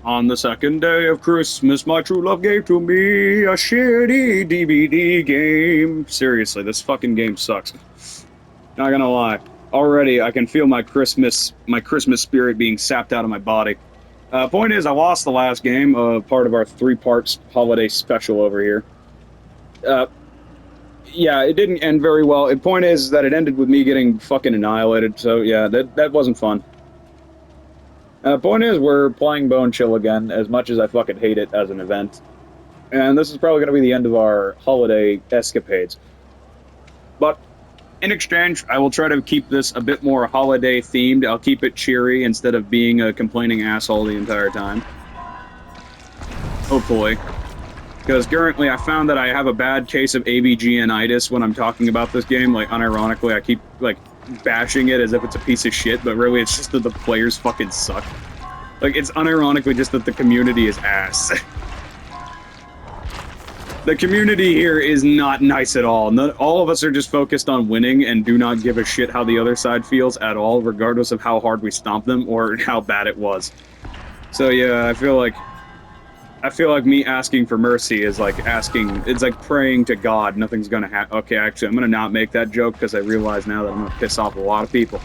On the second day of Christmas, my true love gave to me a shitty DVD game. Seriously, this fucking game sucks. Not gonna lie. Already, I can feel my Christmas spirit being sapped out of my body. Point is, I lost the last game, part of our three-parts holiday special over here. Uh, yeah, it didn't end very well. The point is that it ended with me getting fucking annihilated. So yeah, that wasn't fun. Point is, we're playing Bone Chill again, as much as I fucking hate it as an event. And this is probably going to be the end of our holiday escapades. But in exchange, I will try to keep this a bit more holiday themed. I'll keep it cheery instead of being a complaining asshole the entire time. Hopefully. Because currently I found that I have a bad case of ABGNitis when I'm talking about this game. Like, unironically, I keep, like, bashing it as if it's a piece of shit, but really it's just that the players fucking suck. Like, it's unironically just that the community is ass. The community here is not nice at all. All of us are just focused on winning and do not give a shit how the other side feels at all, regardless of how hard we stomp them or how bad it was. So yeah, I feel like me asking for mercy is like it's like praying to God. Nothing's gonna happen. Okay, actually, I'm gonna not make that joke because I realize now that I'm gonna piss off a lot of people.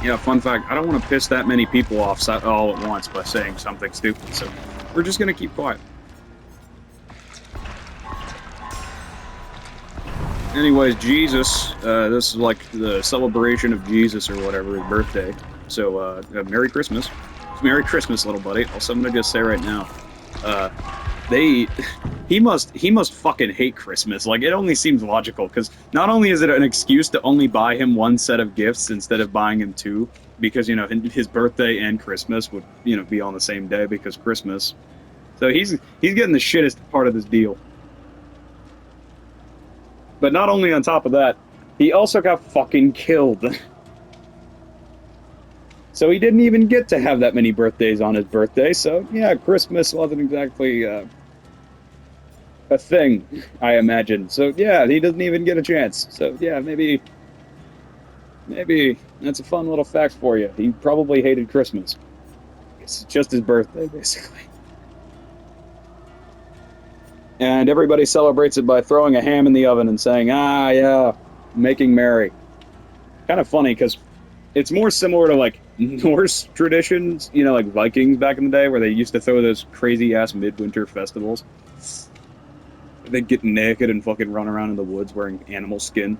Yeah, fun fact, I don't want to piss that many people off all at once by saying something stupid, so we're just gonna keep quiet. Anyways, Jesus, this is like the celebration of Jesus or whatever, his birthday. So, Merry Christmas. Merry Christmas, little buddy. Also, I'm gonna just say right now, uh, they, he must fucking hate Christmas. Like, it only seems logical, because not only is it an excuse to only buy him one set of gifts instead of buying him two, because, you know, his birthday and Christmas would, you know, be on the same day because Christmas. So he's getting the shittest part of this deal. But not only on top of that, he also got fucking killed. So he didn't even get to have that many birthdays on his birthday. So yeah, Christmas wasn't exactly a thing, I imagine. So yeah, he doesn't even get a chance. So yeah, maybe that's a fun little fact for you. He probably hated Christmas. It's just his birthday, basically. And everybody celebrates it by throwing a ham in the oven and saying, ah, yeah, making merry. Kind of funny because it's more similar to like Norse traditions, you know, like Vikings back in the day, where they used to throw those crazy ass midwinter festivals. They'd get naked and fucking run around in the woods wearing animal skin.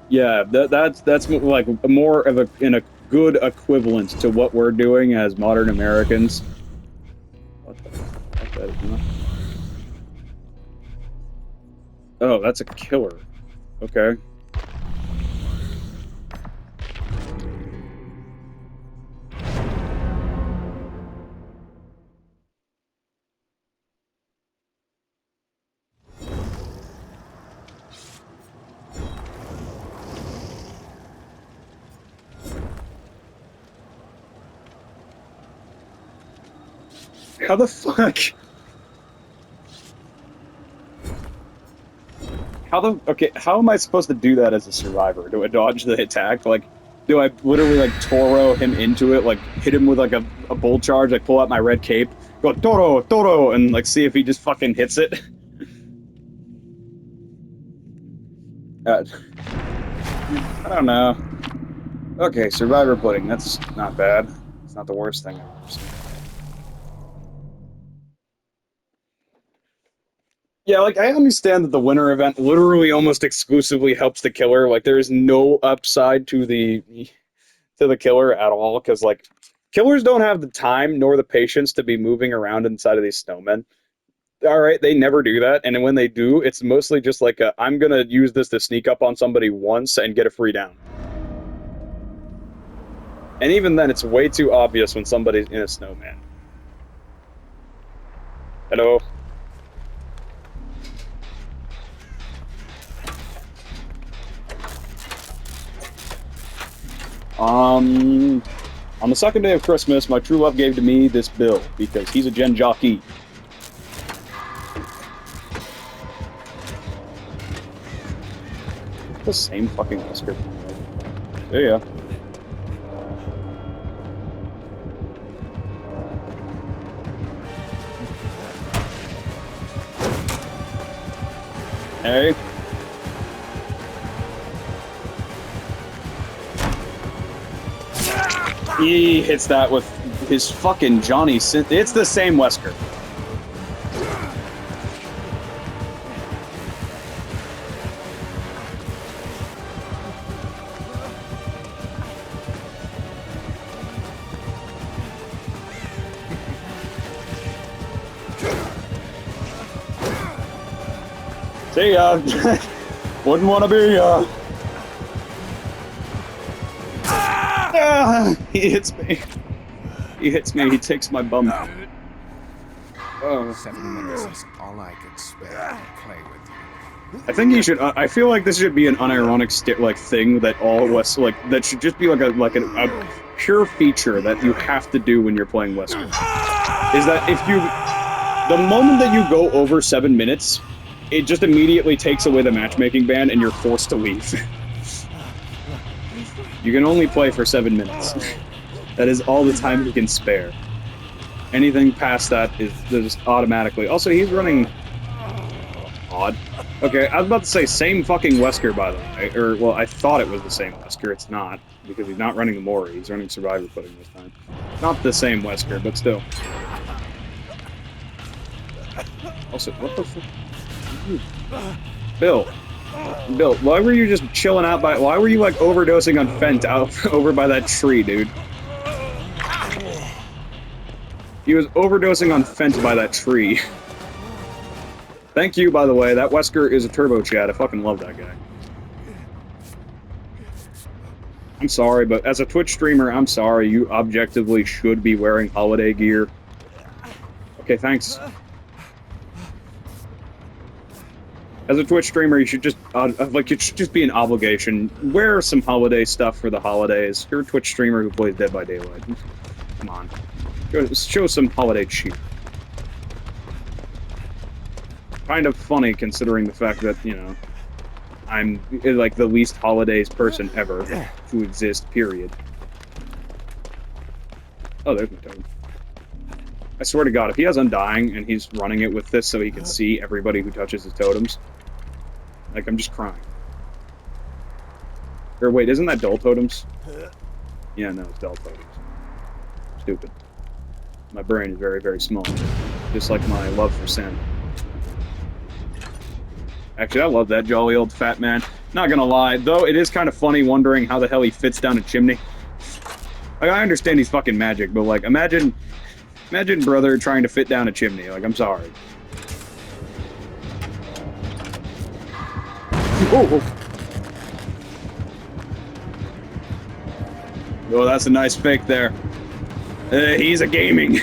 Yeah, that's like more of a good equivalent to what we're doing as modern Americans. What the fuck that is not? Oh, that's a killer. Okay. How the fuck? Okay, how am I supposed to do that as a survivor? Do I dodge the attack? Like, do I literally like Toro him into it, like hit him with like a bull charge, like pull out my red cape, go Toro, Toro, and like see if he just fucking hits it? Uh, I don't know. Okay, survivor pudding, that's not bad. It's not the worst thing I've ever seen. Yeah, like I understand that the winter event literally almost exclusively helps the killer. Like there is no upside to the killer at all because like killers don't have the time nor the patience to be moving around inside of these snowmen. All right, they never do that, and when they do, it's mostly just like I'm gonna use this to sneak up on somebody once and get a free down. And even then, it's way too obvious when somebody's in a snowman. Hello. Um, on the second day of Christmas, my true love gave to me this bill because he's a gen jockey. the same fucking Wesker? See ya. Hey. He hits that with his fucking Johnny Synth. It's the same Wesker. See ya. Wouldn't want to be ya. He hits me. He hits me. He takes my bum. Oh. 7 minutes is all I could spare to play with you. I think he should. I feel like this should be an unironic thing that all West that should just be a pure feature that you have to do when you're playing Wesker. Is that if you the moment that you go over 7 minutes, it just immediately takes away the matchmaking ban and you're forced to leave. You can only play for 7 minutes. That is all the time you can spare. Anything past that is just automatically. Also, he's running odd. Okay, I was about to say same fucking Wesker, by the way. Or, well, I thought it was the same Wesker. It's not, because he's not running the Mori. He's running Survivor Pudding this time. Not the same Wesker, but still. Also, what the fuck? Bill, why were you just chilling out by? Why were you like overdosing on Fent out over by that tree, dude? He was overdosing on Fent by that tree. Thank you, by the way. That Wesker is a turbo chat. I fucking love that guy. I'm sorry, but as a Twitch streamer, I'm sorry. You objectively should be wearing holiday gear. Okay, thanks. As a Twitch streamer, you should just, it should just be an obligation. Wear some holiday stuff for the holidays. You're a Twitch streamer who plays Dead by Daylight. Come on. Show some holiday cheer. Kind of funny considering the fact that, you know, I'm, like, the least holidays person ever to exist, period. Oh, there's my totem. I swear to God, if he has Undying and he's running it with this so he can see everybody who touches his totems, like, I'm just crying. Or wait, isn't that Dull Totems? Yeah, no, it's Dull Totems. Stupid. My brain is very, very small. Just like my love for Sen. Actually, I love that jolly old fat man. Not gonna lie, though, it is kind of funny wondering how the hell he fits down a chimney. Like, I understand he's fucking magic, but, like, imagine brother trying to fit down a chimney. Like, I'm sorry. Oh, oh, that's a nice fake there. He's a gaming.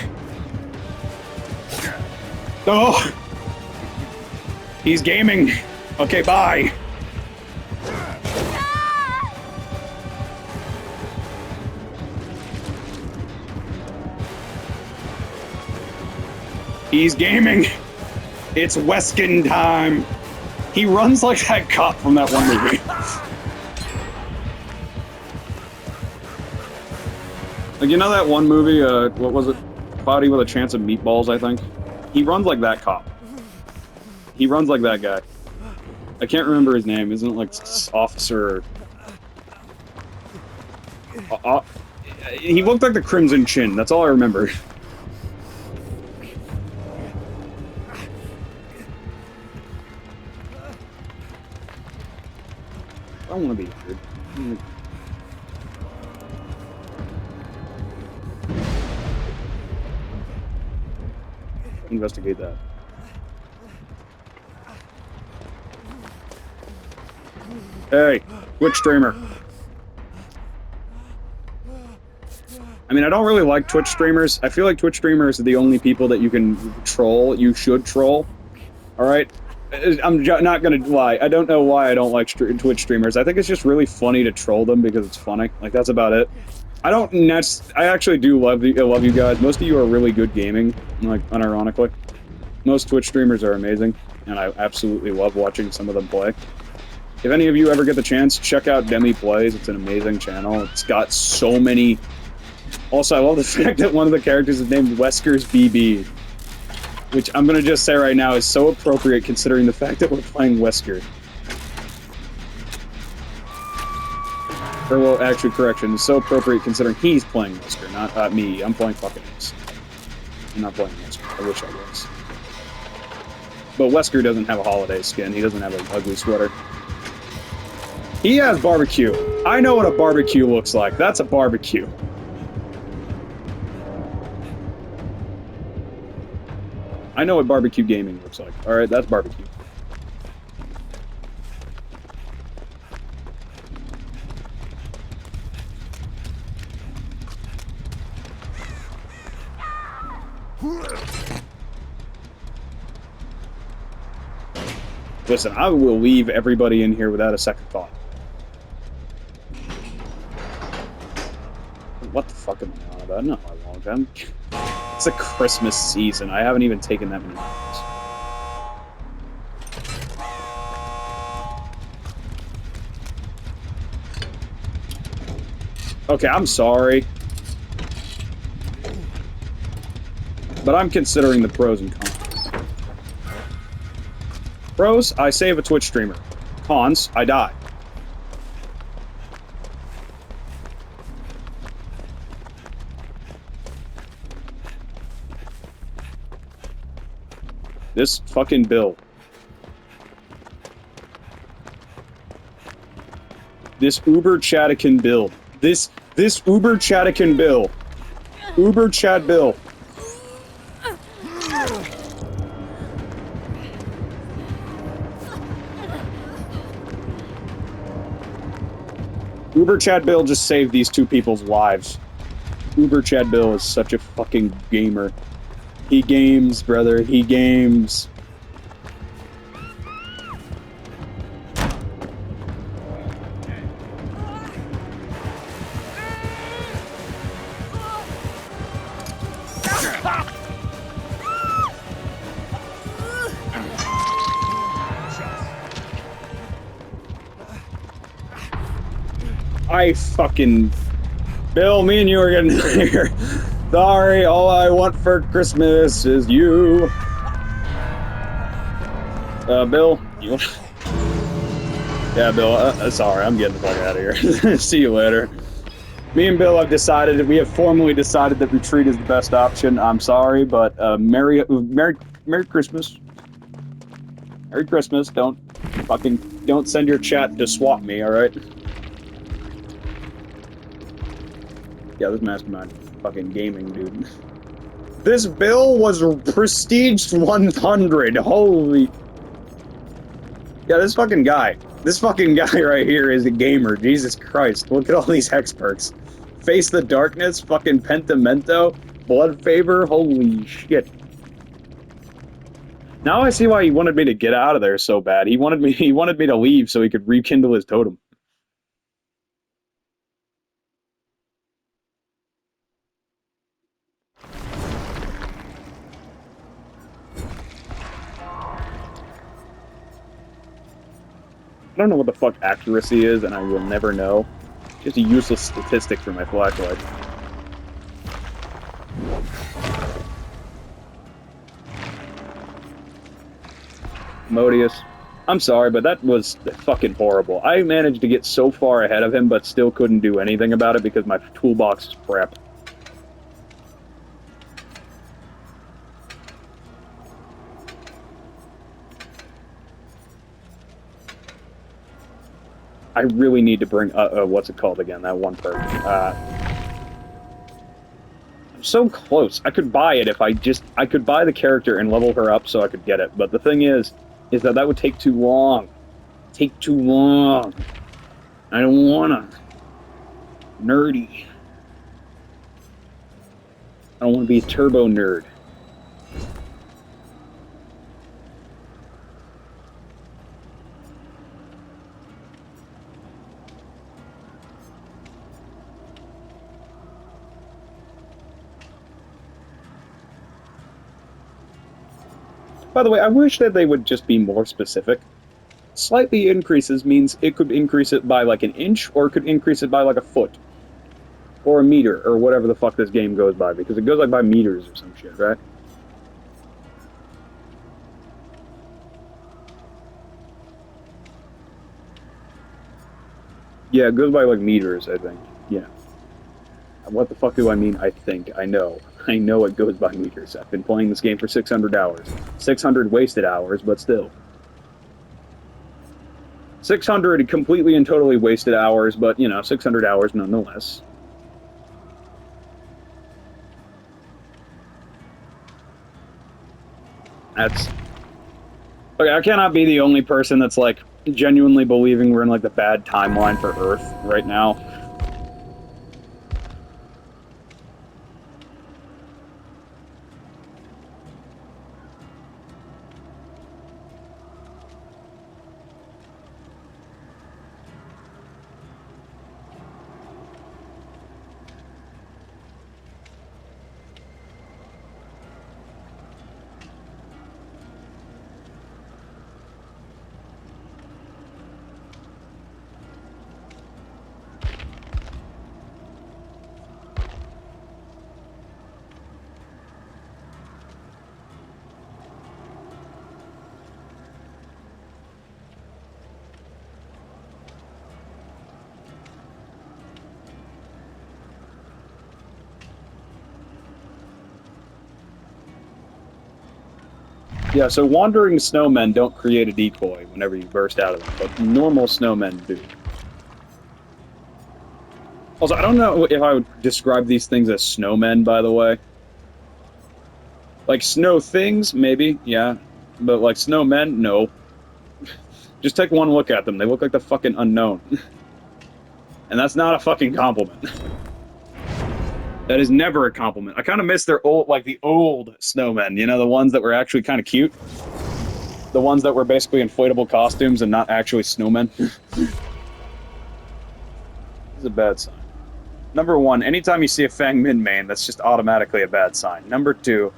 Oh! He's gaming. Okay, bye. He's gaming. It's Weskin time. He runs like that cop from that one movie. Like, you know that one movie, what was it? Cloudy with a Chance of Meatballs, I think? He runs like that cop. He runs like that guy. I can't remember his name. Isn't it like Officer... he looked like the Crimson Chin. That's all I remember. I don't want to be injured. Investigate that. Hey, Twitch streamer. I mean, I don't really like Twitch streamers. I feel like Twitch streamers are the only people that you can troll. You should troll. Alright? I'm not gonna lie. I don't know why I don't like Twitch streamers. I think it's just really funny to troll them because it's funny. Like, that's about it. I actually do love you guys. Most of you are really good gaming, like, unironically. Most Twitch streamers are amazing, and I absolutely love watching some of them play. If any of you ever get the chance, check out Demi Plays. It's an amazing channel. It's got so many... Also, I love the fact that one of the characters is named Wesker's BB. Which I'm gonna just say right now is so appropriate considering the fact that we're playing Wesker. Or, well, actually, correction. It's so appropriate considering he's playing Wesker, not me. I'm playing fucking Ace. I'm not playing Wesker. I wish I was. But Wesker doesn't have a holiday skin. He doesn't have an ugly sweater. He has barbecue. I know what a barbecue looks like. That's a barbecue. I know what barbecue gaming looks like. Alright, that's barbecue. Listen, I will leave everybody in here without a second thought. What the fuck am I on about? No, I won't. It's a Christmas season. I haven't even taken that many minutes. Okay, I'm sorry. But I'm considering the pros and cons. Pros, I save a Twitch streamer. Cons, I die. This fucking bill. This Uber Chatican bill. This Uber Chatican bill. Uber Chat bill. Uber Chad Bill just saved these two people's lives. Uber Chad Bill is such a fucking gamer. He games, brother. He games. I fucking... Bill, me and you are getting here. Sorry, all I want for Christmas is you. Bill, you... Yeah, Bill, sorry, I'm getting the fuck out of here. See you later. Me and Bill have decided, we have formally decided that retreat is the best option. I'm sorry, but, Merry Christmas. Merry Christmas, don't send your chat to swap me, alright? Yeah, this Mastermind fucking gaming, dude. This bill was prestige 100. Holy... Yeah, this fucking guy right here is a gamer. Jesus Christ. Look at all these experts. Face the Darkness, fucking Pentimento, Blood Favor, holy shit. Now I see why he wanted me to get out of there so bad. He wanted me to leave so he could rekindle his totem. I don't know what the fuck accuracy is, and I will never know. Just a useless statistic for my flashlight. Modius. I'm sorry, but that was fucking horrible. I managed to get so far ahead of him, but still couldn't do anything about it because my toolbox is crap. I really need to bring, what's it called again, that one person. I'm so close. I could buy it if I could buy the character and level her up so I could get it. But the thing is that would take too long. Take too long. I don't wanna. Nerdy. I don't want to be a turbo nerd. By the way, I wish that they would just be more specific. Slightly increases means it could increase it by like an inch, or it could increase it by like a foot. Or a meter, or whatever the fuck this game goes by, because it goes like by meters or some shit, right? Yeah, it goes by like meters, I think. Yeah. What the fuck do I mean? I think. I know. I know it goes by meters. I've been playing this game for 600 hours. 600 wasted hours, but still. 600 completely and totally wasted hours, but, 600 hours nonetheless. That's... Okay, I cannot be the only person that's, like, genuinely believing we're in, like, the bad timeline for Earth right now. Yeah, so wandering snowmen don't create a decoy whenever you burst out of them, but normal snowmen do. Also, I don't know if I would describe these things as snowmen, by the way. Like, snow things, maybe, yeah. But, like, snowmen, no. Just take one look at them. They look like the fucking unknown. And that's not a fucking compliment. That is never a compliment. I kind of miss their old, like, the old snowmen, the ones that were actually kind of cute. The ones that were basically inflatable costumes and not actually snowmen. This is a bad sign. Number one, anytime you see a Fang Min main, that's just automatically a bad sign. Number two,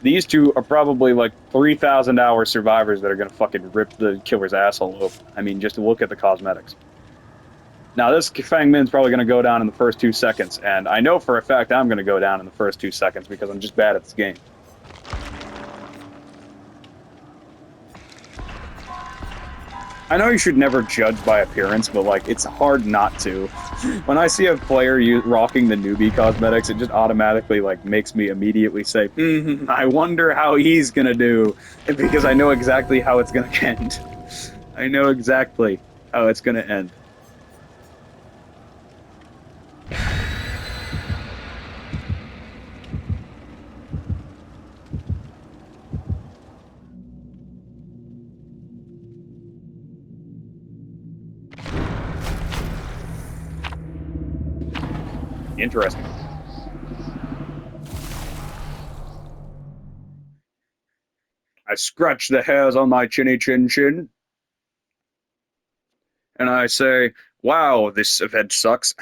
these two are probably like 3,000 hour survivors that are going to fucking rip the killer's asshole open. I mean, just look at the cosmetics. Now, this Fang Min's probably going to go down in the first 2 seconds, and I know for a fact I'm going to go down in the first 2 seconds because I'm just bad at this game. I know you should never judge by appearance, but, like, it's hard not to. When I see a player rocking the newbie cosmetics, it just automatically, like, makes me immediately say, I wonder how he's gonna do, because I know exactly how it's gonna end. I know exactly how it's gonna end. Interesting. I scratch the hairs on my chinny chin chin, and I say, wow, this event sucks.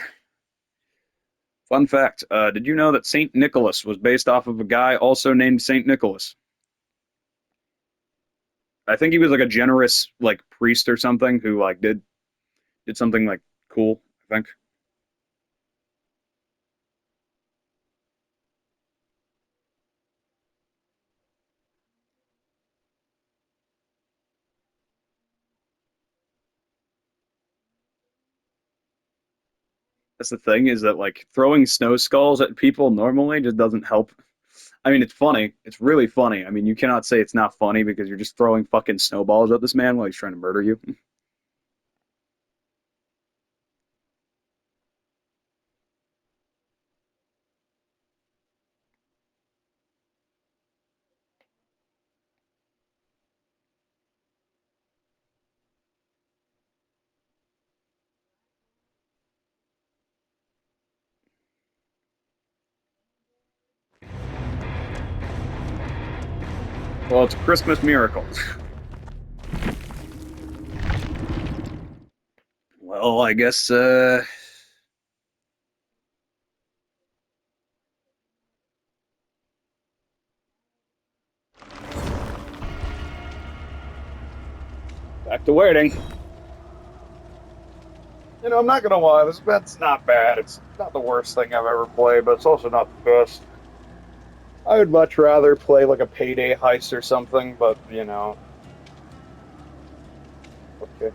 Fun fact, did you know that St. Nicholas was based off of a guy also named St. Nicholas? I think he was like a generous like priest or something who like did something like cool, I think. That's the thing, is that like throwing snow skulls at people normally just doesn't help. I mean, it's funny. It's really funny. I mean, you cannot say it's not funny because you're just throwing fucking snowballs at this man while he's trying to murder you. Well, it's a Christmas miracle. Well, I guess back back to waiting. You know, I'm not gonna lie, this event's not bad. It's not the worst thing I've ever played, but it's also not the best. I would much rather play like a Payday Heist or something, but you know, okay.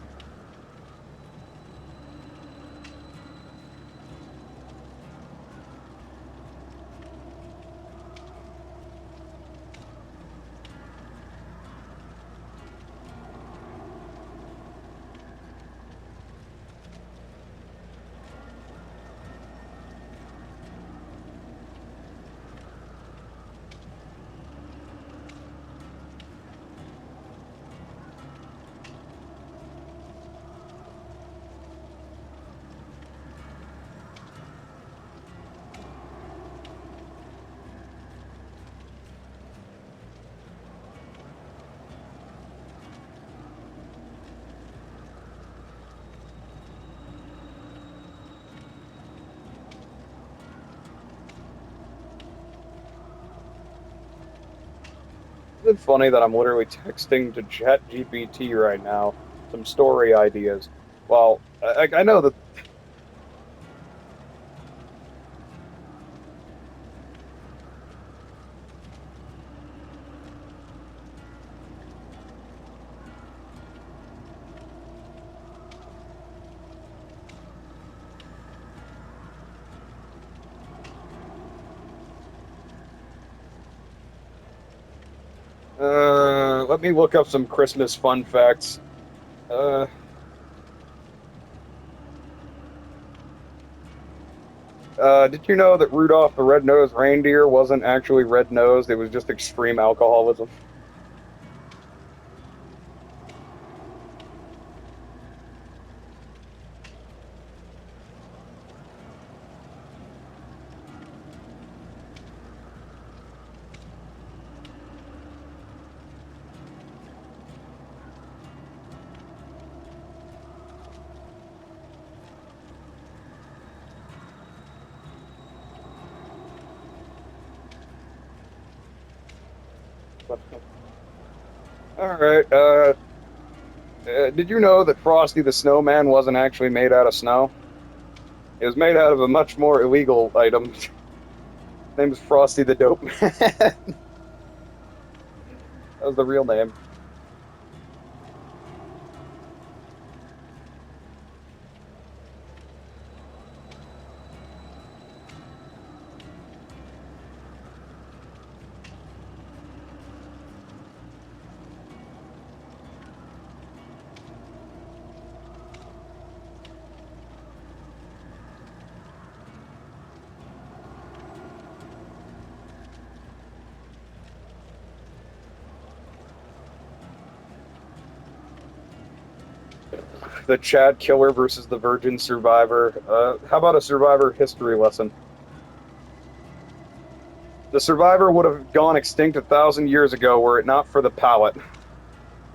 It's funny that I'm literally texting to ChatGPT right now some story ideas. Well, I know that. Let me look up some Christmas fun facts. Uh, did you know that Rudolph the Red-Nosed Reindeer wasn't actually red-nosed? It was just extreme alcoholism. All right. Did you know that Frosty the Snowman wasn't actually made out of snow? It was made out of a much more illegal item. His name is Frosty the Dope Man. That was the real name. The Chad Killer versus the Virgin Survivor. How about a Survivor history lesson? The Survivor would have gone extinct 1,000 years ago were it not for the pallet,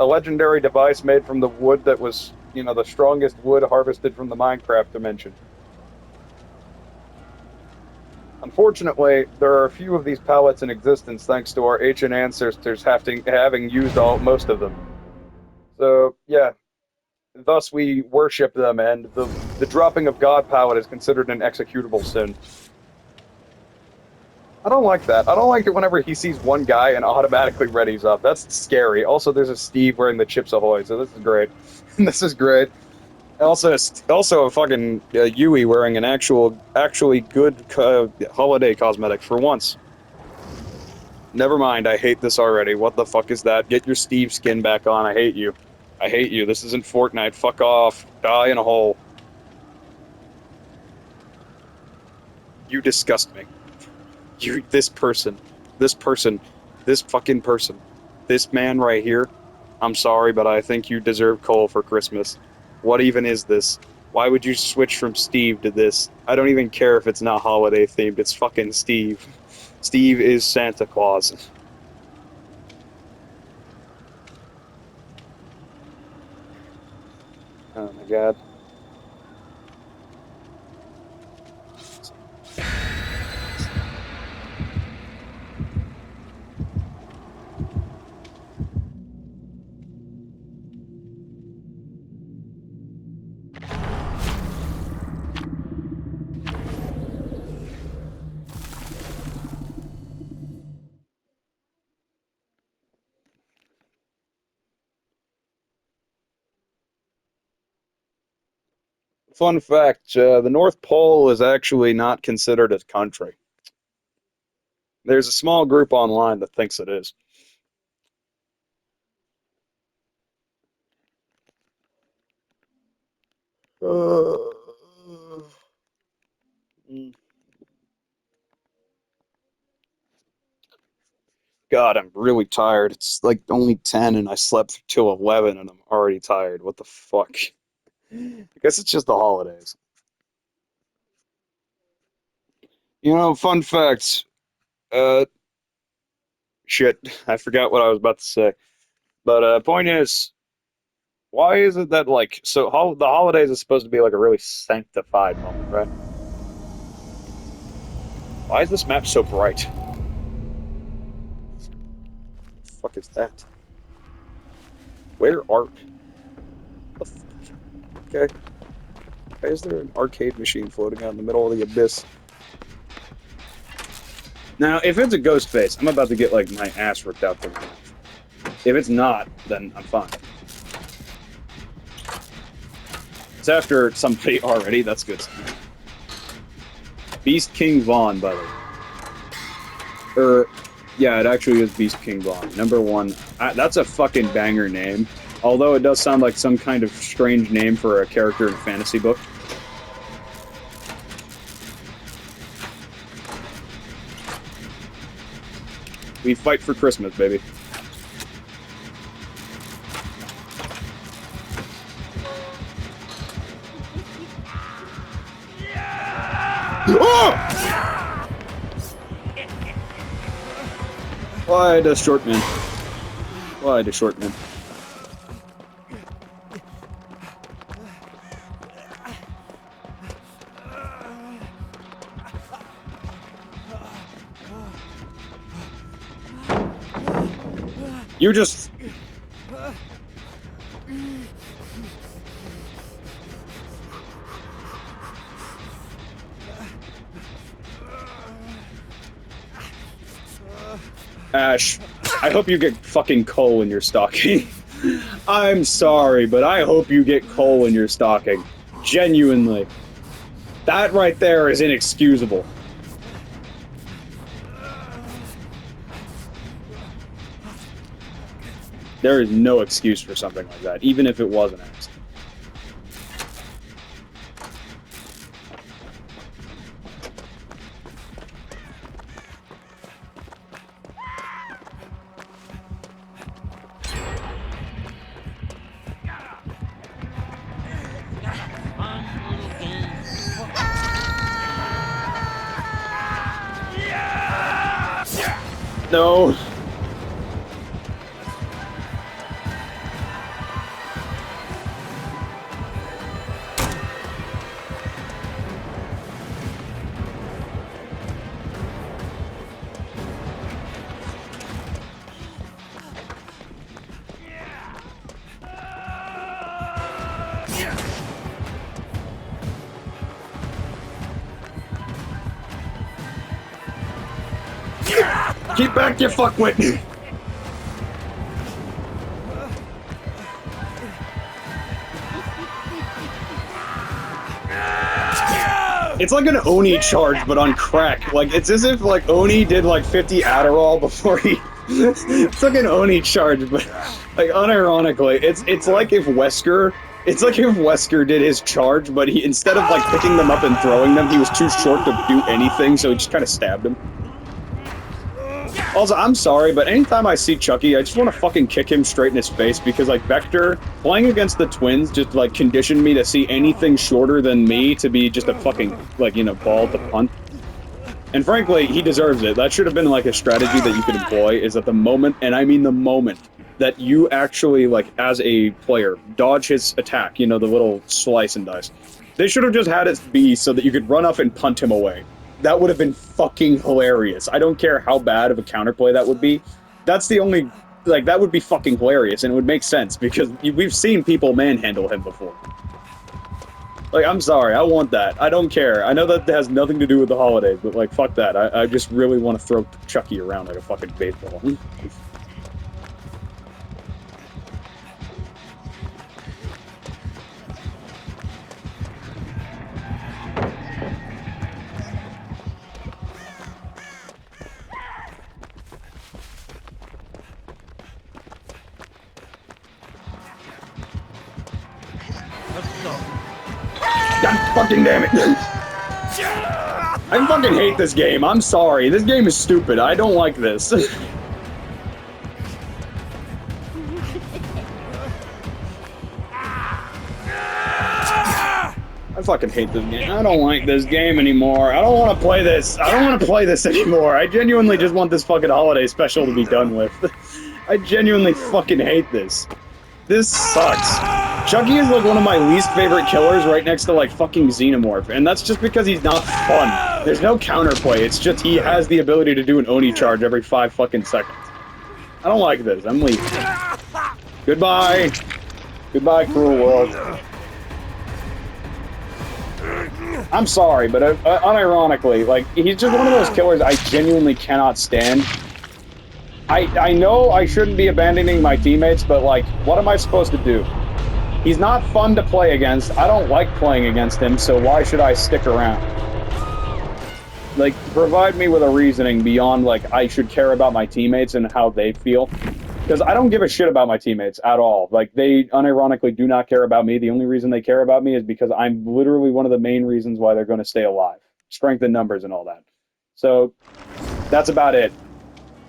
a legendary device made from the wood that was, the strongest wood harvested from the Minecraft dimension. Unfortunately, there are a few of these pallets in existence thanks to our ancient ancestors having used most of them. So, yeah, thus we worship them, and the dropping of God pallet is considered an executable sin. I don't like that. I don't like it whenever he sees one guy and automatically readies up. That's scary. Also, there's a Steve wearing the Chips Ahoy, so this is great. This is great. Also a fucking Yui wearing an actually good holiday cosmetic for once. Never mind, I hate this already. What the fuck is that? Get your Steve skin back on. I hate you. I hate you. This isn't Fortnite. Fuck off. Die in a hole. You disgust me. This person. This person. This fucking person. This man right here. I'm sorry, but I think you deserve coal for Christmas. What even is this? Why would you switch from Steve to this? I don't even care if it's not holiday themed. It's fucking Steve. Steve is Santa Claus. Oh my god. Fun fact, the North Pole is actually not considered a country. There's a small group online that thinks it is. God, I'm really tired. It's like only 10 and I slept till 11 and I'm already tired. What the fuck? I guess it's just the holidays. You know, fun facts. Uh, shit, I forgot what I was about to say. But point is, why is it that like the holidays is supposed to be like a really sanctified moment, right? Why is this map so bright? The fuck is that? Where are? The fuck? Okay. Why is there an arcade machine floating out in the middle of the abyss? Now, if it's a ghost face, I'm about to get like my ass ripped out from it. If it's not, then I'm fine. It's after somebody already. That's good. Beast King Vaughn, by the way. Yeah, it actually is Beast King Vaughn. #1. That's a fucking banger name. Although it does sound like some kind of strange name for a character in a fantasy book. We fight for Christmas, baby. Oh! Why the short man? Why the short man? You just... Ash, I hope you get fucking coal in your stocking. I'm sorry, but I hope you get coal in your stocking. Genuinely. That right there is inexcusable. There is no excuse for something like that, even if it was an accident. No. Get back, you fuckwit! It's like an Oni charge, but on crack. Like, it's as if, like, Oni did, like, 50 Adderall before he... It's like an Oni charge, but, like, unironically, it's like if Wesker... It's like if Wesker did his charge, but he, instead of, like, picking them up and throwing them, he was too short to do anything, so he just kind of stabbed him. Also, I'm sorry, but anytime I see Chucky, I just want to fucking kick him straight in his face, because, like, Vector, playing against the twins just, like, conditioned me to see anything shorter than me to be just a fucking, like, you know, ball to punt. And frankly, he deserves it. That should have been, like, a strategy that you could employ, is at the moment, and I mean the moment, that you actually, like, as a player, dodge his attack, you know, the little slice and dice. They should have just had it be so that you could run up and punt him away. That would have been fucking hilarious. I don't care how bad of a counterplay that would be. That's the only... Like, that would be fucking hilarious, and it would make sense, because we've seen people manhandle him before. Like, I'm sorry, I want that. I don't care. I know that has nothing to do with the holidays, but, like, fuck that. I just really want to throw Chucky around like a fucking baseball. God fucking damn it! I fucking hate this game. I'm sorry. This game is stupid. I don't like this. I fucking hate this game. I don't like this game anymore. I don't want to play this. I don't want to play this anymore. I genuinely just want this fucking holiday special to be done with. I genuinely fucking hate this. This sucks. Chucky is like one of my least favorite killers right next to like fucking Xenomorph, and that's just because he's not fun. There's no counterplay, it's just he has the ability to do an Oni charge every 5 fucking seconds. I don't like this, I'm leaving. Goodbye. Goodbye, cruel world. I'm sorry, but unironically, like, he's just one of those killers I genuinely cannot stand. I know I shouldn't be abandoning my teammates, but, like, what am I supposed to do? He's not fun to play against. I don't like playing against him, so why should I stick around? Like, provide me with a reasoning beyond, like, I should care about my teammates and how they feel. Because I don't give a shit about my teammates at all. Like, they unironically do not care about me. The only reason they care about me is because I'm literally one of the main reasons why they're going to stay alive. Strength in numbers and all that. So, that's about it.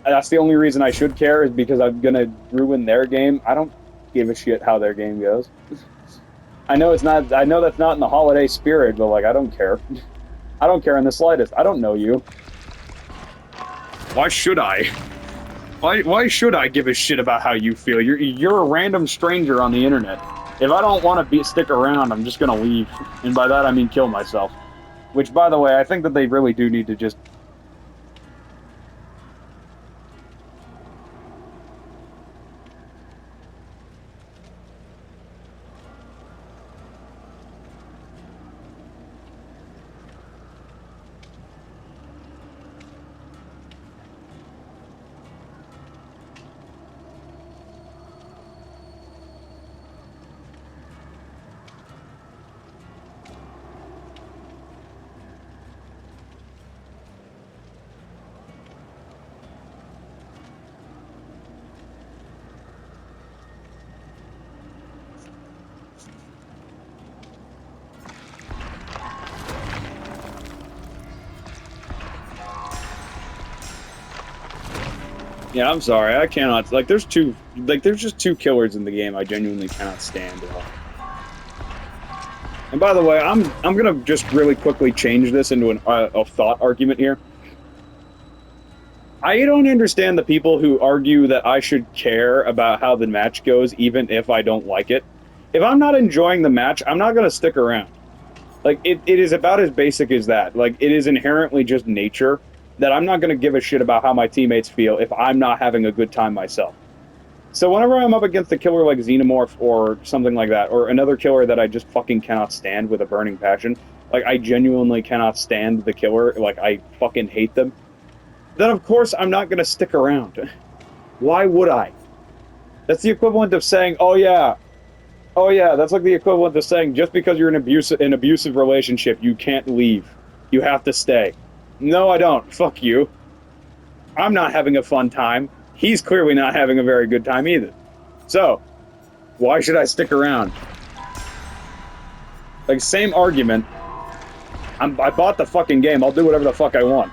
That's the only reason I should care, is because I'm going to ruin their game. I don't give a shit how their game goes. I know it's not, I know that's not in the holiday spirit, but, like, I don't care. I don't care in the slightest. I don't know you. Why should I? Why should I give a shit about how you feel? You're a random stranger on the internet. If I don't want to stick around, I'm just gonna leave. And by that I mean kill myself. Which, by the way, I think that they really do need to just... Yeah, I'm sorry, I cannot, like, there's just two killers in the game I genuinely cannot stand at all. And by the way, I'm gonna just really quickly change this into a thought argument here. I don't understand the people who argue that I should care about how the match goes even if I don't like it. If I'm not enjoying the match, I'm not gonna stick around. Like, it is about as basic as that. Like, it is inherently just nature that I'm not going to give a shit about how my teammates feel if I'm not having a good time myself. So whenever I'm up against a killer like Xenomorph or something like that, or another killer that I just fucking cannot stand with a burning passion, like, I genuinely cannot stand the killer, like, I fucking hate them, then of course I'm not going to stick around. Why would I? That's the equivalent of saying, oh yeah, that's like the equivalent of saying just because you're in an abusive relationship, you can't leave. You have to stay. No, I don't. Fuck you. I'm not having a fun time. He's clearly not having a very good time either. So, why should I stick around? Like, same argument. I bought the fucking game. I'll do whatever the fuck I want.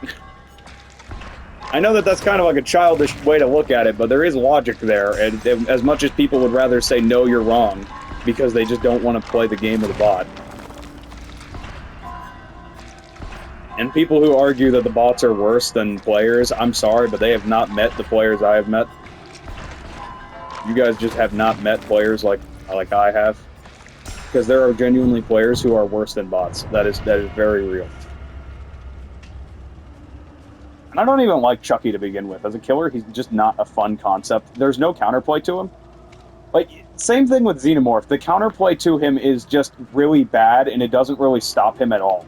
I know that that's kind of like a childish way to look at it, but there is logic there, and as much as people would rather say, no, you're wrong, because they just don't want to play the game with a bot. And people who argue that the bots are worse than players, I'm sorry, but they have not met the players I have met. You guys just have not met players like I have. Because there are genuinely players who are worse than bots. That is very real. And I don't even like Chucky to begin with. As a killer, he's just not a fun concept. There's no counterplay to him. Like, same thing with Xenomorph. The counterplay to him is just really bad, and it doesn't really stop him at all.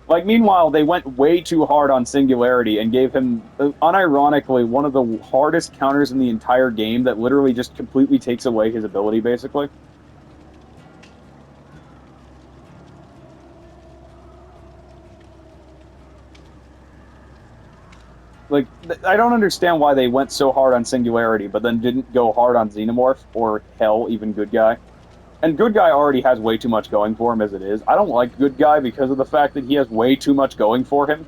Like, meanwhile, they went way too hard on Singularity and gave him, unironically, one of the hardest counters in the entire game that literally just completely takes away his ability, basically. Like, I don't understand why they went so hard on Singularity, but then didn't go hard on Xenomorph, or hell, even Good Guy. And Good Guy already has way too much going for him as it is. I don't like Good Guy because of the fact that he has way too much going for him.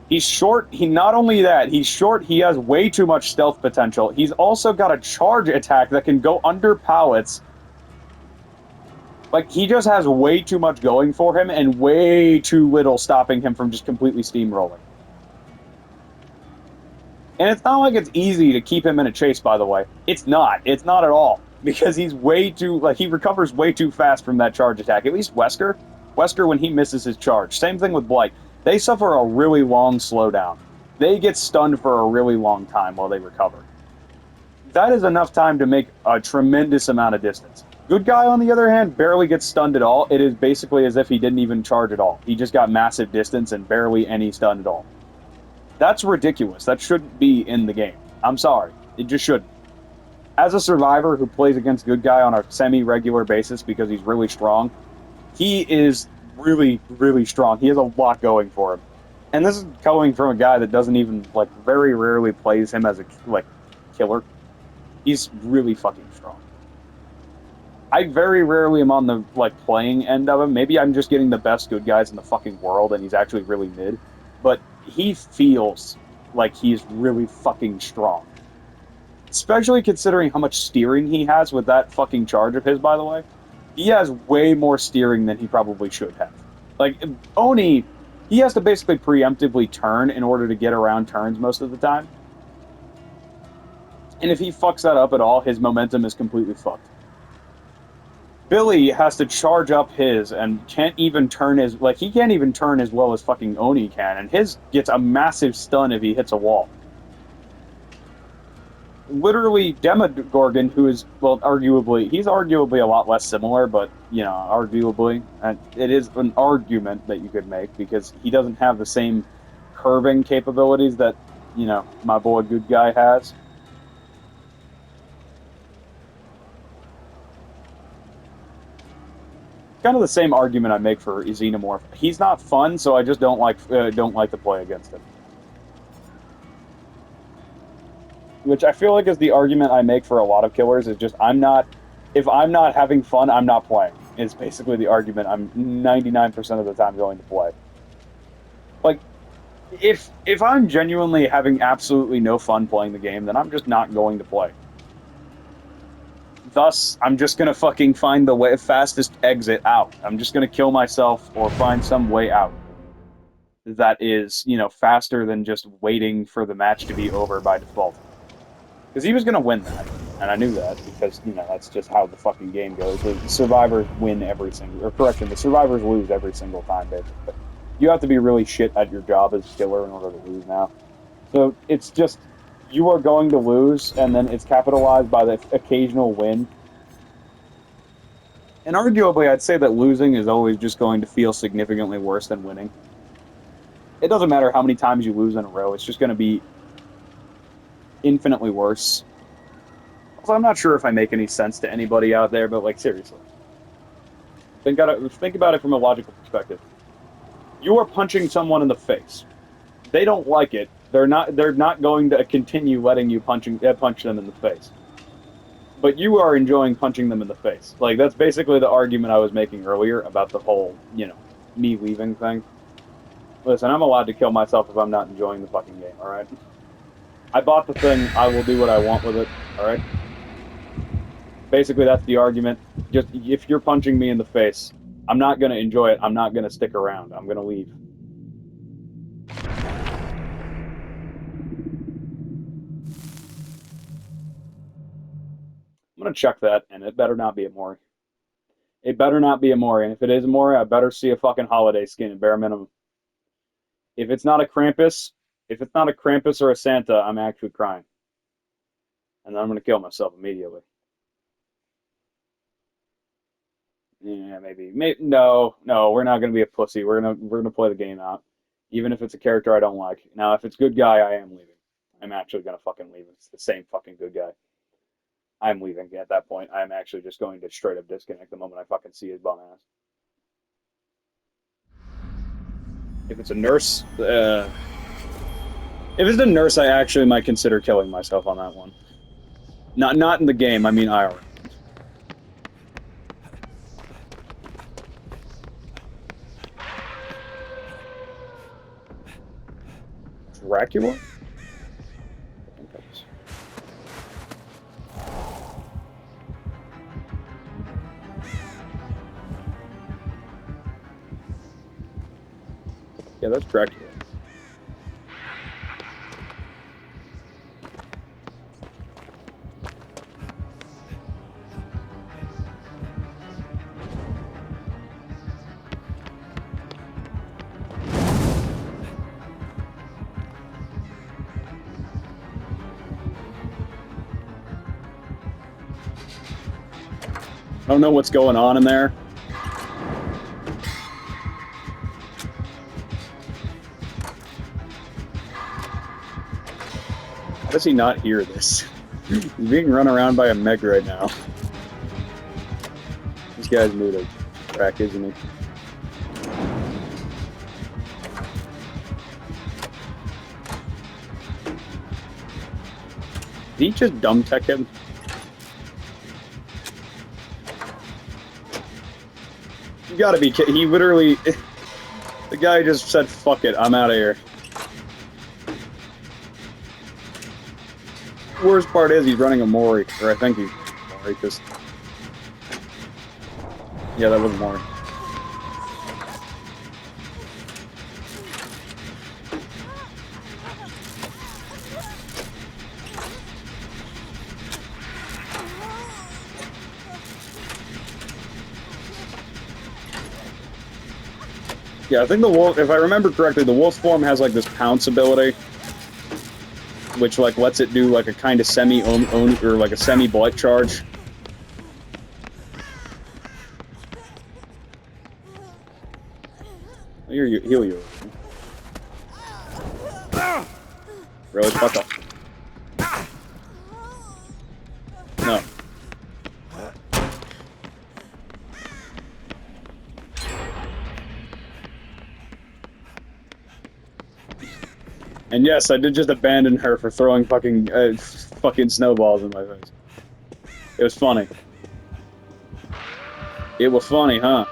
He's short. Not only that, he's short, he has way too much stealth potential. He's also got a charge attack that can go under pallets. Like, he just has way too much going for him and way too little stopping him from just completely steamrolling. And it's not like it's easy to keep him in a chase, by the way. It's not. It's not at all. Because he's way too, like, he recovers way too fast from that charge attack. At least Wesker. Wesker, when he misses his charge. Same thing with Blight. They suffer a really long slowdown. They get stunned for a really long time while they recover. That is enough time to make a tremendous amount of distance. Good Guy, on the other hand, barely gets stunned at all. It is basically as if he didn't even charge at all. He just got massive distance and barely any stun at all. That's ridiculous. That shouldn't be in the game. I'm sorry. It just shouldn't. As a survivor who plays against Good Guy on a semi-regular basis because he's really strong, he is really, really strong. He has a lot going for him. And this is coming from a guy that doesn't even, like, very rarely plays him as a, like, killer. He's really fucking strong. I very rarely am on the, like, playing end of him. Maybe I'm just getting the best Good Guys in the fucking world and he's actually really mid. But he feels like he's really fucking strong. Especially considering how much steering he has with that fucking charge of his, by the way. He has way more steering than he probably should have. Like, Oni, he has to basically preemptively turn in order to get around turns most of the time. And if he fucks that up at all, his momentum is completely fucked. Billy has to charge up his and can't even turn his... Like, he can't even turn as well as fucking Oni can, and his gets a massive stun if he hits a wall. Literally, Demogorgon, who is, well, arguably... He's arguably a lot less similar, but, you know, arguably. And it is an argument that you could make, because he doesn't have the same curving capabilities that, you know, my boy Good Guy has. Kind of the same argument I make for Xenomorph. He's not fun, so I just don't like to play against him. Which I feel like is the argument I make for a lot of killers, is just if I'm not having fun, I'm not playing. Is basically the argument I'm 99% of the time going to play. Like, if I'm genuinely having absolutely no fun playing the game, then I'm just not going to play. Thus, I'm just gonna fucking find the fastest exit out. I'm just gonna kill myself or find some way out that is, you know, faster than just waiting for the match to be over by default. Because he was gonna win that, and I knew that, because, you know, that's just how the fucking game goes. The survivors win every single... Or, correction, the survivors lose every single time, basically. You have to be really shit at your job as a killer in order to lose now. So, it's just... You are going to lose, and then it's capitalized by the occasional win. And arguably, I'd say that losing is always just going to feel significantly worse than winning. It doesn't matter how many times you lose in a row, it's just going to be infinitely worse. Also, I'm not sure if I make any sense to anybody out there, but, like, seriously. Think about it from a logical perspective. You are punching someone in the face. They don't like it. They're not going to continue letting you punch them in the face. But you are enjoying punching them in the face. Like, that's basically the argument I was making earlier about the whole, you know, me leaving thing. Listen, I'm allowed to kill myself if I'm not enjoying the fucking game, alright? I bought the thing, I will do what I want with it, alright? Basically, that's the argument. Just, if you're punching me in the face, I'm not gonna enjoy it, I'm not gonna stick around, I'm gonna leave. I'm gonna check that, and it better not be a Mori. It better not be a Mori, and if it is a Mori, I better see a fucking holiday skin at bare minimum. If it's not a Krampus or a Santa, I'm actually crying. And then I'm gonna kill myself immediately. Yeah, maybe. No, we're not gonna be a pussy. We're gonna play the game out. Even if it's a character I don't like. Now, if it's Good Guy, I am leaving. I'm actually gonna fucking leave. It's the same fucking Good Guy. I'm leaving at that point. I'm actually just going to straight up disconnect the moment I fucking see his bum ass. If it's a nurse, if it's a nurse, I actually might consider killing myself on that one. Not in the game, I mean IRL. Dracula? Yeah, that's Dracula. I don't know what's going on in there. How does he not hear this? He's being run around by a Meg right now. This guy's made of crack, isn't he? Did he just dumb tech him? You gotta be kidding. He literally... The guy just said, fuck it, I'm out of here. Worst part is he's running a Mori, or I think he's Mori, because... Yeah, that was Mori. Yeah, I think the wolf, if I remember correctly, the wolf form has like this pounce ability, which like lets it do like a kind of or like a semi-blight charge. Heal you. Really? Fuck up. No. And yes, I did just abandon her for throwing fucking snowballs in my face. It was funny. It was funny, huh?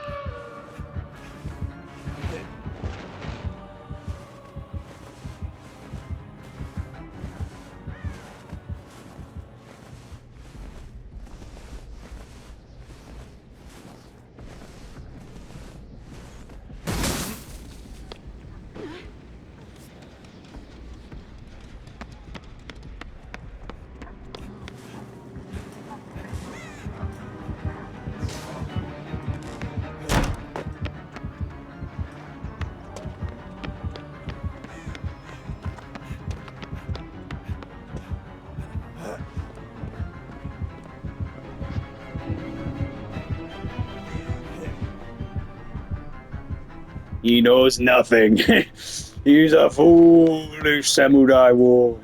He knows nothing. He's a foolish samurai warrior.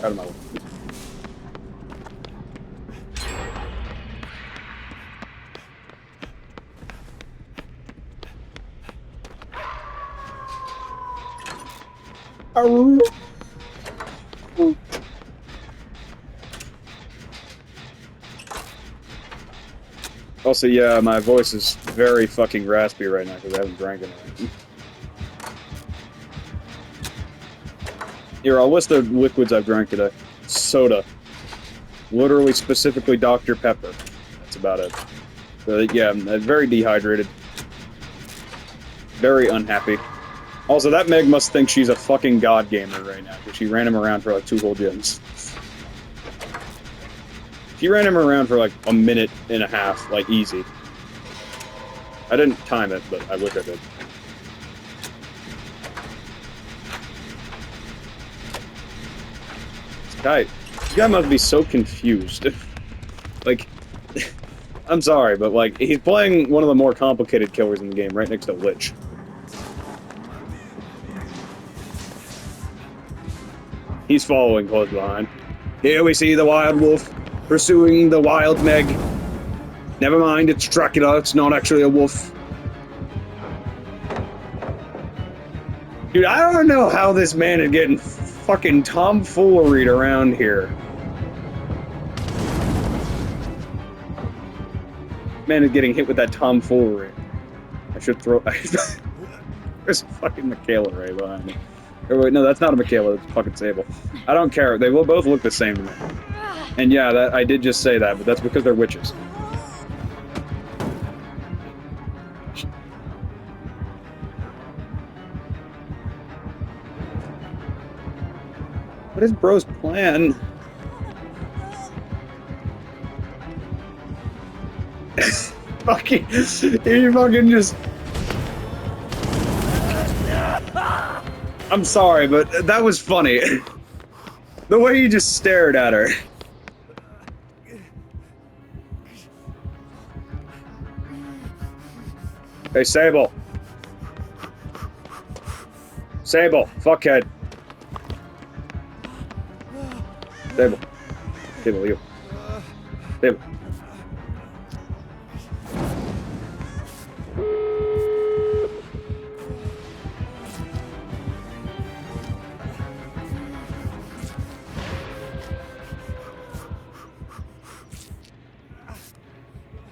Out of my way. Also, yeah, my voice is very fucking raspy right now because I haven't drank anything. Here, I'll list the liquids I've drank today. Soda. Literally, specifically Dr. Pepper. That's about it. But yeah, I'm very dehydrated. Very unhappy. Also, that Meg must think she's a fucking god gamer right now, because she ran him around for like 2 whole gens. She ran him around for like a minute and a half, like easy. I didn't time it, but I wish I did. This guy must be so confused. Like, I'm sorry, but like, he's playing one of the more complicated killers in the game, right next to Lich. He's following close behind. Here we see the wild wolf pursuing the wild Meg. Never mind, it's Dracula, it's not actually a wolf. Dude, I don't know how this man is getting fucking tomfooleried around here. Man is getting hit with that tomfoolery. I should throw... There's a fucking Michaela Ray behind me. Or wait, no, that's not a Michaela, it's a fucking Sable. I don't care, they will both look the same to me. And yeah, that I did just say that, but that's because they're witches. What is bro's plan? Fucking, he fucking just... I'm sorry, but that was funny. The way he just stared at her. Hey, Sable. Sable, fuckhead. Sable. Sable, you. Sable.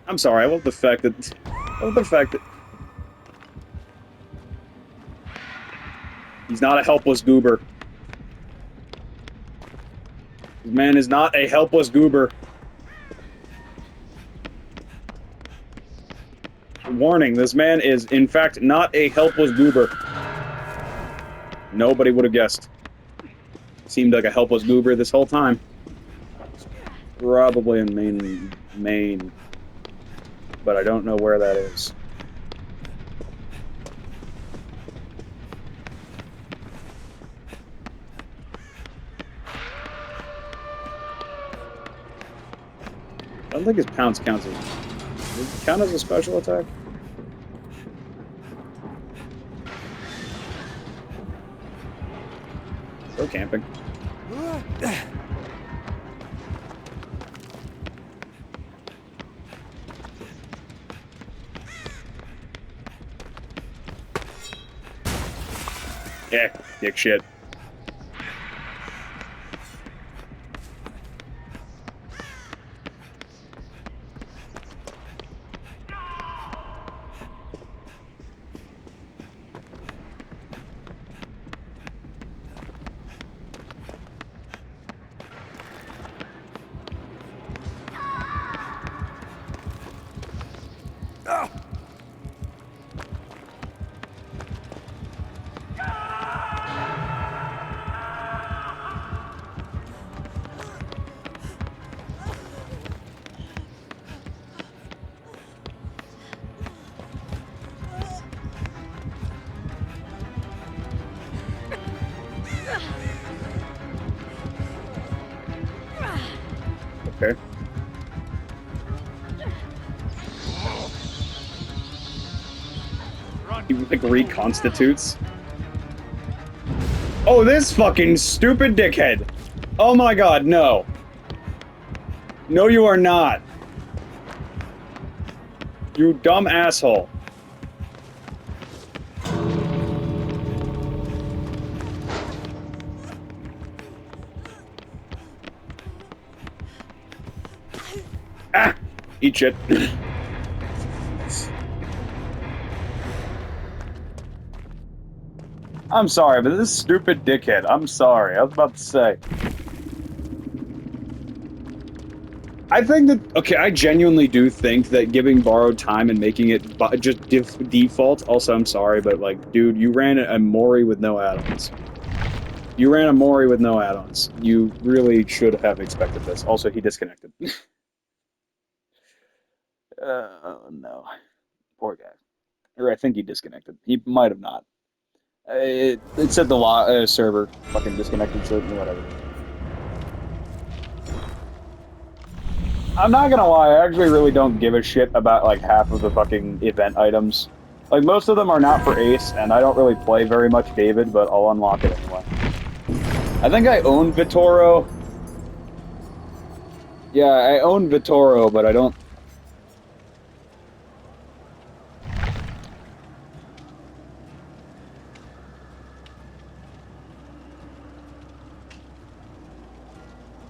I'm sorry, I love the fact that... He's not a helpless goober. This man is not a helpless goober. Warning, this man is, in fact, not a helpless goober. Nobody would have guessed. Seemed like a helpless goober this whole time. Probably in Maine. But I don't know where that is. I don't think his pounce counts as... Does it count as a special attack? Go camping. Yeah, dick shit. Okay. He like reconstitutes. Oh, this fucking stupid dickhead! Oh my god, no. No, you are not. You dumb asshole. Ah! Eat shit. I'm sorry, but this stupid dickhead. I'm sorry. I was about to say. I think that... Okay, I genuinely do think that giving borrowed time and making it just default... Also, I'm sorry, but, like, dude, you ran a Mori with no add-ons. You ran a Mori with no add-ons. You really should have expected this. Also, he disconnected. Oh, no. Poor guy. Or I think he disconnected. He might have not. It said the server fucking disconnected, so whatever. I'm not gonna lie, I actually really don't give a shit about like half of the fucking event items. Like most of them are not for Ace, and I don't really play very much David, but I'll unlock it anyway. I think I own Vitoro. Yeah, I own Vitoro, but I don't...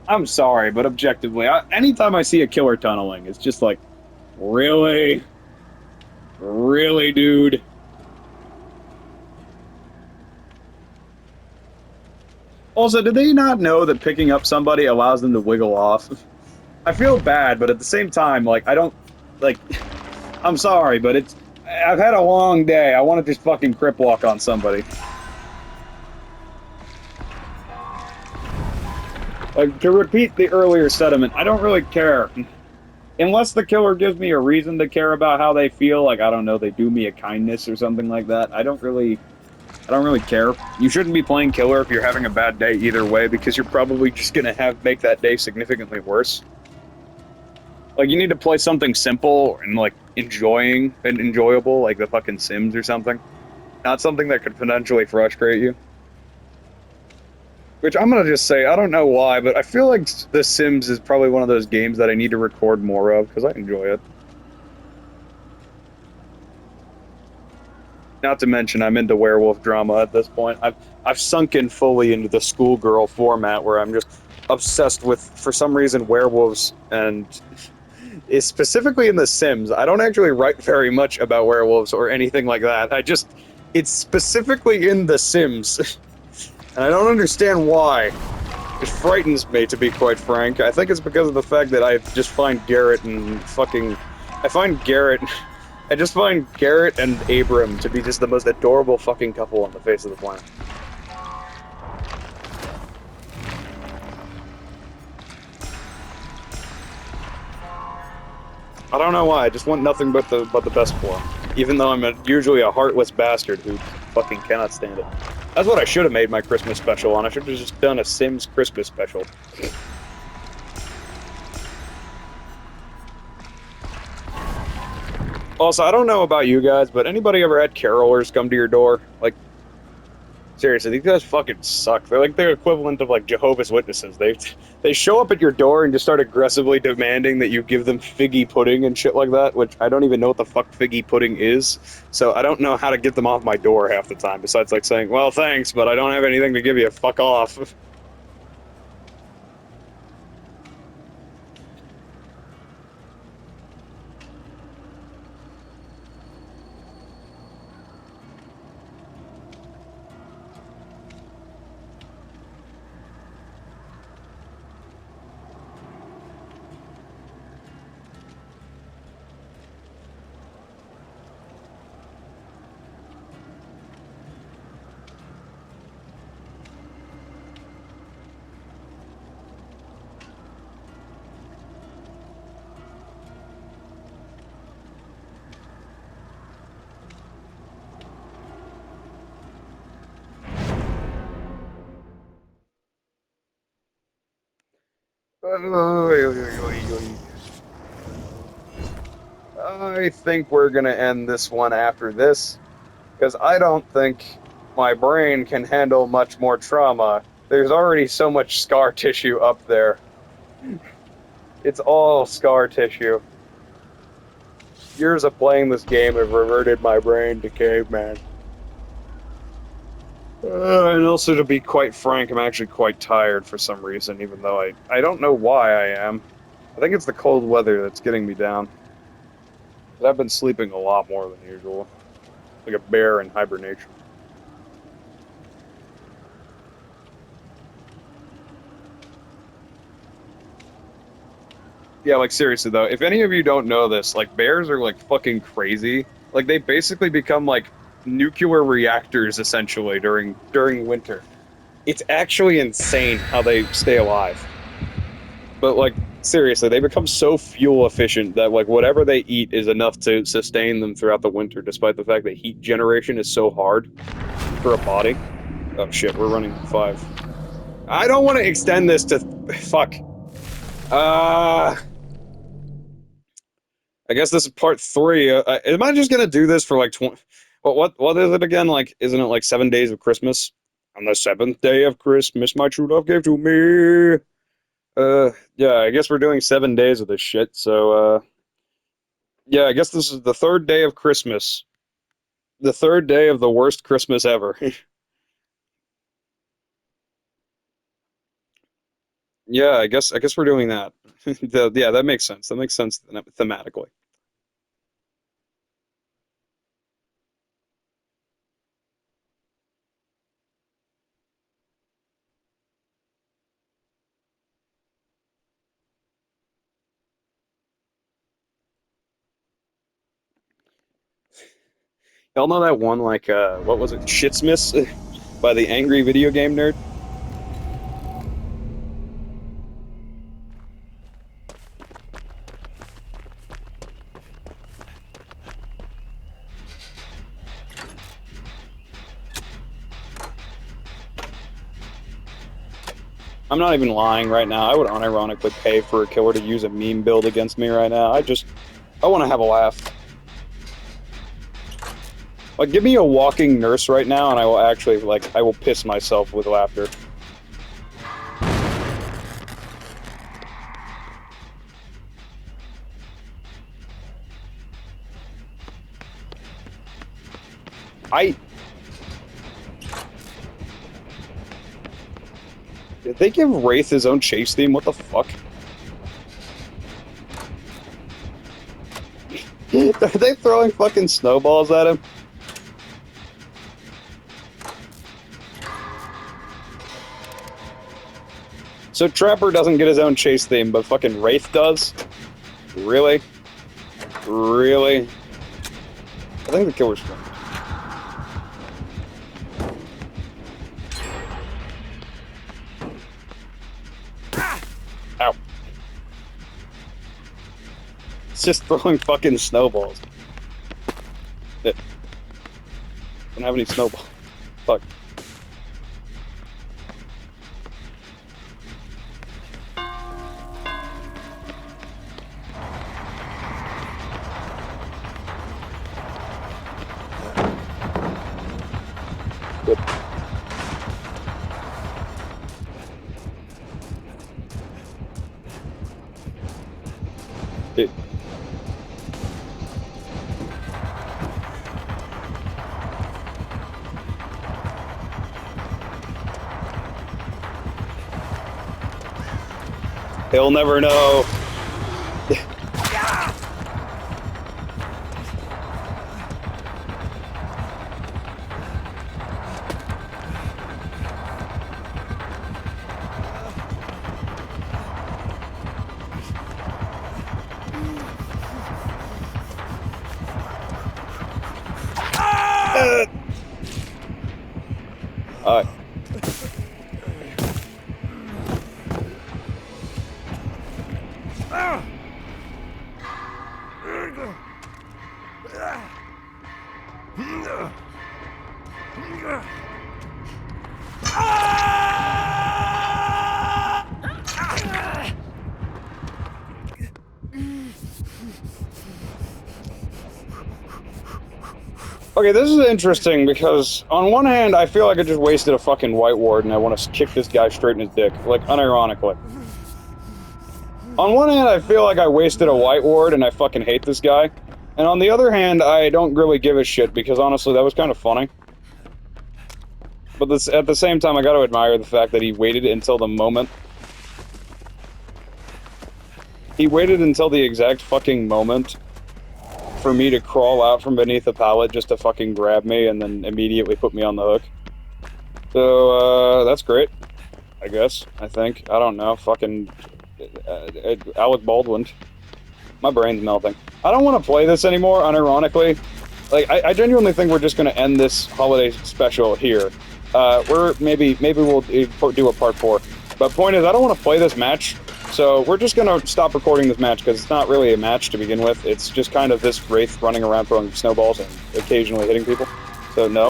I'm sorry, but objectively, anytime I see a killer tunneling, it's just like, Really? Really, dude? Also, do they not know that picking up somebody allows them to wiggle off? I feel bad, but at the same time, like, I don't, like, I'm sorry, but I've had a long day. I want to just fucking crip walk on somebody. Like, to repeat the earlier sentiment, I don't really care. Unless the killer gives me a reason to care about how they feel, like, I don't know, they do me a kindness or something like that. I don't really care. You shouldn't be playing killer if you're having a bad day either way, because you're probably just gonna make that day significantly worse. Like, you need to play something simple and, like, enjoyable, like the fucking Sims or something. Not something that could potentially frustrate you. Which I'm gonna just say, I don't know why, but I feel like The Sims is probably one of those games that I need to record more of, because I enjoy it. Not to mention, I'm into werewolf drama at this point. I've sunk in fully into the schoolgirl format where I'm just obsessed with, for some reason, werewolves, and is specifically in The Sims. I don't actually write very much about werewolves or anything like that. It's specifically in The Sims, and I don't understand why. It frightens me, to be quite frank. I think it's because of the fact that I just find Garrett and fucking. I find Garrett. I just find Garrett and Abram to be just the most adorable fucking couple on the face of the planet. I don't know why. I just want nothing but the best for him. Even though usually a heartless bastard who fucking cannot stand it. That's what I should have made my Christmas special on. I should have just done a Sims Christmas special. Also, I don't know about you guys, but anybody ever had carolers come to your door? Like, seriously, these guys fucking suck. They're like the equivalent of like Jehovah's Witnesses. They show up at your door and just start aggressively demanding that you give them figgy pudding and shit like that, which I don't even know what the fuck figgy pudding is. So I don't know how to get them off my door half the time, besides like saying, well, thanks, but I don't have anything to give you. Fuck off. I think we're gonna end this one after this, because I don't think my brain can handle much more trauma. There's already so much scar tissue up there. It's all scar tissue. Years of playing this game have reverted my brain to caveman. And also, to be quite frank, I'm actually quite tired for some reason, even though I don't know why I am. I think it's the cold weather that's getting me down. 'Cause I've been sleeping a lot more than usual, like a bear in hibernation. Yeah, like seriously though, if any of you don't know this, like bears are like fucking crazy. Like they basically become like nuclear reactors essentially during winter. It's actually insane how they stay alive. But like seriously, they become so fuel efficient that like whatever they eat is enough to sustain them throughout the winter, despite the fact that heat generation is so hard for a body. Oh shit, we're running 5. I don't want to extend this to fuck. Uh I guess this is part 3. Am I just gonna do this for like 20? What is it again? Like, isn't it like 7 days of Christmas? On the seventh day of Christmas, my true love gave to me. Yeah, I guess we're doing 7 days of this shit. So, yeah, I guess this is the third day of Christmas. The third day of the worst Christmas ever. Yeah, I guess we're doing that. Yeah, that makes sense. That makes sense thematically. Y'all know that one, like, what was it? Shitsmiths by the Angry Video Game Nerd? I'm not even lying right now. I would unironically pay for a killer to use a meme build against me right now. I want to have a laugh. Like, give me a walking nurse right now, and I will actually, like, I will piss myself with laughter. Did they give Wraith his own chase theme? What the fuck? Are they throwing fucking snowballs at him? So Trapper doesn't get his own chase theme, but fucking Wraith does? Really? Really? I think the killer's fine. Ow. It's just throwing fucking snowballs. Don't have any snowballs. Fuck. Good. It. He'll never know. Alright. Okay, this is interesting because on one hand, I feel like I just wasted a fucking white ward and I want to kick this guy straight in his dick, like unironically. On one hand, I feel like I wasted a white ward and I fucking hate this guy. And on the other hand, I don't really give a shit because honestly, that was kind of funny. But at the same time, I gotta admire the fact that he waited until the moment. He waited until the exact fucking moment for me to crawl out from beneath the pallet just to fucking grab me and then immediately put me on the hook. So, that's great. I guess. I think. I don't know. Fucking... Alec Baldwin. My brain's melting. I don't want to play this anymore, unironically. Like, I genuinely think we're just gonna end this holiday special here. Maybe we'll do a part 4. But point is, I don't want to play this match. So we're just gonna stop recording this match because it's not really a match to begin with. It's just kind of this Wraith running around throwing snowballs and occasionally hitting people. So no.